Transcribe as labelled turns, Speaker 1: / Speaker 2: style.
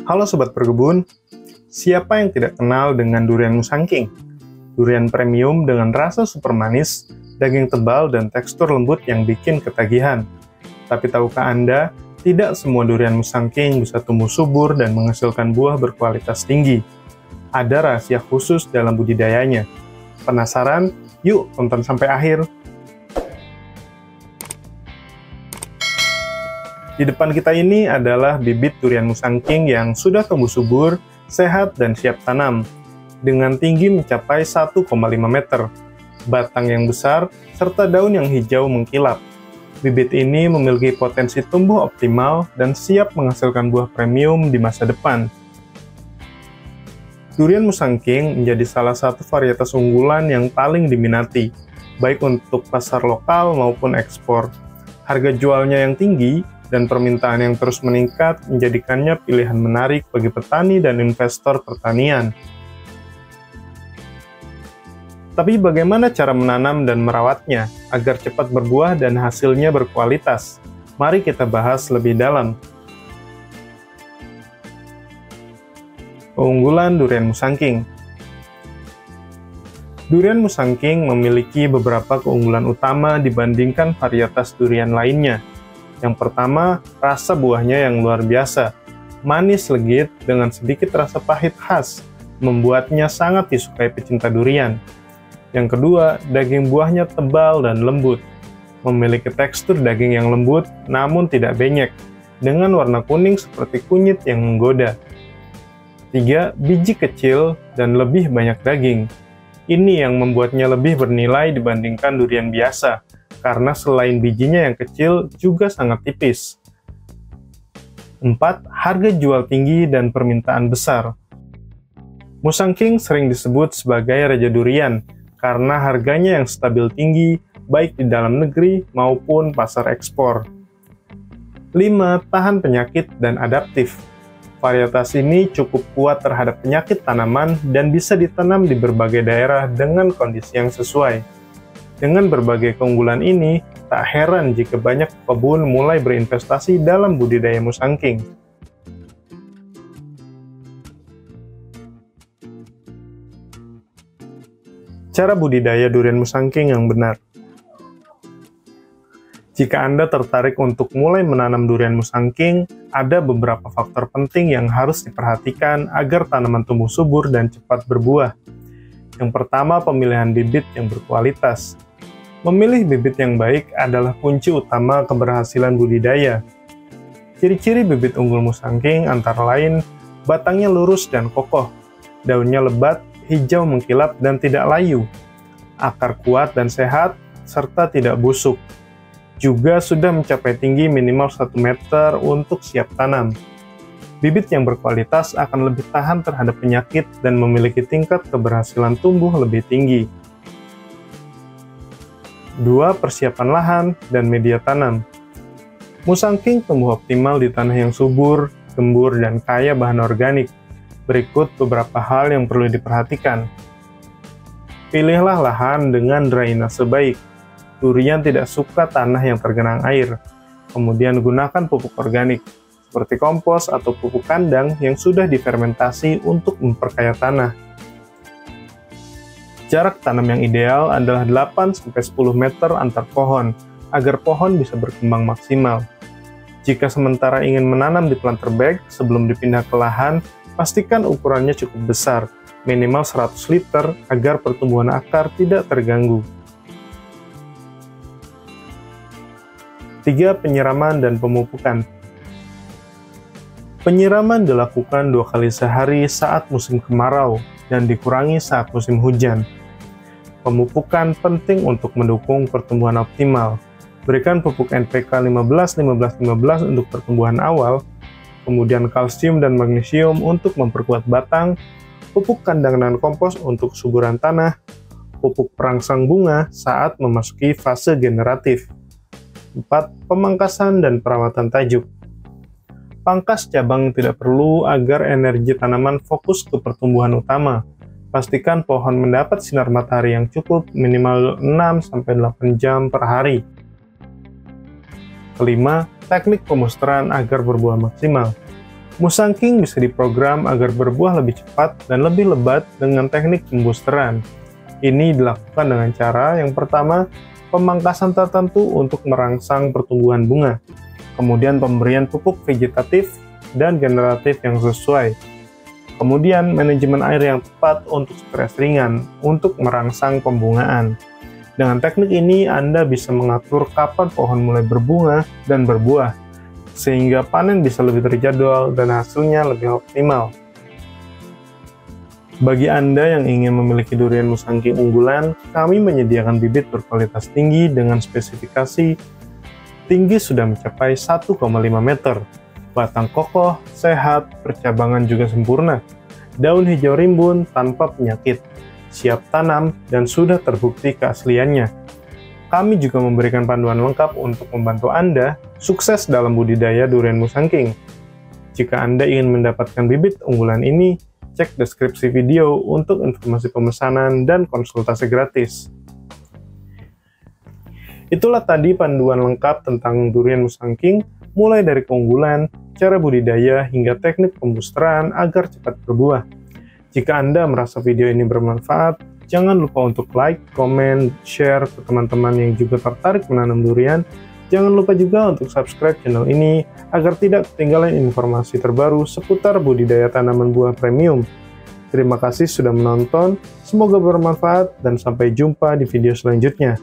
Speaker 1: Halo Sobat Berkebun, siapa yang tidak kenal dengan durian musangking? Durian premium dengan rasa super manis, daging tebal, dan tekstur lembut yang bikin ketagihan. Tapi tahukah Anda, tidak semua durian musangking bisa tumbuh subur dan menghasilkan buah berkualitas tinggi. Ada rahasia khusus dalam budidayanya. Penasaran? Yuk tonton sampai akhir! Di depan kita ini adalah bibit durian musangking yang sudah tumbuh subur, sehat, dan siap tanam. Dengan tinggi mencapai 1,5 meter, batang yang besar, serta daun yang hijau mengkilap. Bibit ini memiliki potensi tumbuh optimal dan siap menghasilkan buah premium di masa depan. Durian musangking menjadi salah satu varietas unggulan yang paling diminati, baik untuk pasar lokal maupun ekspor. Harga jualnya yang tinggi dan permintaan yang terus meningkat menjadikannya pilihan menarik bagi petani dan investor pertanian. Tapi bagaimana cara menanam dan merawatnya agar cepat berbuah dan hasilnya berkualitas? Mari kita bahas lebih dalam. Keunggulan durian musangking. Durian musangking memiliki beberapa keunggulan utama dibandingkan varietas durian lainnya. Yang pertama, rasa buahnya yang luar biasa. Manis legit dengan sedikit rasa pahit khas, membuatnya sangat disukai pecinta durian. Yang kedua, daging buahnya tebal dan lembut. Memiliki tekstur daging yang lembut, namun tidak benyek, dengan warna kuning seperti kunyit yang menggoda. 3. Biji kecil dan lebih banyak daging. Ini yang membuatnya lebih bernilai dibandingkan durian biasa, karena selain bijinya yang kecil, juga sangat tipis. 4. Harga jual tinggi dan permintaan besar. Musangking sering disebut sebagai raja durian, karena harganya yang stabil tinggi, baik di dalam negeri maupun pasar ekspor. 5. Tahan penyakit dan adaptif. Varietas ini cukup kuat terhadap penyakit tanaman dan bisa ditanam di berbagai daerah dengan kondisi yang sesuai. Dengan berbagai keunggulan ini, tak heran jika banyak pekebun mulai berinvestasi dalam budidaya musangking. Cara budidaya durian musangking yang benar. Jika Anda tertarik untuk mulai menanam durian musangking, ada beberapa faktor penting yang harus diperhatikan agar tanaman tumbuh subur dan cepat berbuah. Yang pertama, pemilihan bibit yang berkualitas. Memilih bibit yang baik adalah kunci utama keberhasilan budidaya. Ciri-ciri bibit unggul musangking antara lain, batangnya lurus dan kokoh, daunnya lebat, hijau mengkilap dan tidak layu, akar kuat dan sehat, serta tidak busuk. Juga sudah mencapai tinggi minimal 1 meter untuk siap tanam. Bibit yang berkualitas akan lebih tahan terhadap penyakit dan memiliki tingkat keberhasilan tumbuh lebih tinggi. 2. Persiapan lahan dan media tanam. Musangking tumbuh optimal di tanah yang subur, gembur, dan kaya bahan organik. Berikut beberapa hal yang perlu diperhatikan. Pilihlah lahan dengan drainase baik. Durian tidak suka tanah yang tergenang air. Kemudian gunakan pupuk organik, seperti kompos atau pupuk kandang yang sudah difermentasi untuk memperkaya tanah. Jarak tanam yang ideal adalah 8-10 meter antar pohon, agar pohon bisa berkembang maksimal. Jika sementara ingin menanam di planter bag sebelum dipindah ke lahan, pastikan ukurannya cukup besar, minimal 100 liter, agar pertumbuhan akar tidak terganggu. 3. Penyiraman dan pemupukan. Penyiraman dilakukan 2 kali sehari saat musim kemarau dan dikurangi saat musim hujan. Pemupukan penting untuk mendukung pertumbuhan optimal. Berikan pupuk NPK 15-15-15 untuk pertumbuhan awal, kemudian kalsium dan magnesium untuk memperkuat batang, pupuk kandang dan kompos untuk suburan tanah, pupuk perangsang bunga saat memasuki fase generatif. 4. Pemangkasan dan perawatan tajuk. Pangkas cabang tidak perlu agar energi tanaman fokus ke pertumbuhan utama. Pastikan pohon mendapat sinar matahari yang cukup, minimal 6-8 jam per hari. Kelima, teknik pemusteran agar berbuah maksimal. Musangking bisa diprogram agar berbuah lebih cepat dan lebih lebat dengan teknik pembusteran. Ini dilakukan dengan cara yang pertama, pemangkasan tertentu untuk merangsang pertumbuhan bunga, kemudian pemberian pupuk vegetatif dan generatif yang sesuai, kemudian manajemen air yang tepat untuk stres ringan untuk merangsang pembungaan. Dengan teknik ini, Anda bisa mengatur kapan pohon mulai berbunga dan berbuah, sehingga panen bisa lebih terjadwal dan hasilnya lebih optimal. Bagi Anda yang ingin memiliki durian Musangking unggulan, kami menyediakan bibit berkualitas tinggi dengan spesifikasi tinggi sudah mencapai 1,5 meter, batang kokoh, sehat, percabangan juga sempurna, daun hijau rimbun tanpa penyakit, siap tanam, dan sudah terbukti keasliannya. Kami juga memberikan panduan lengkap untuk membantu Anda sukses dalam budidaya durian Musangking. Jika Anda ingin mendapatkan bibit unggulan ini, cek deskripsi video untuk informasi pemesanan dan konsultasi gratis. Itulah tadi panduan lengkap tentang durian Musangking, mulai dari keunggulan, cara budidaya, hingga teknik pembusteran agar cepat berbuah. Jika Anda merasa video ini bermanfaat, jangan lupa untuk like, komen, share ke teman-teman yang juga tertarik menanam durian. Jangan lupa juga untuk subscribe channel ini agar tidak ketinggalan informasi terbaru seputar budidaya tanaman buah premium. Terima kasih sudah menonton, semoga bermanfaat dan sampai jumpa di video selanjutnya.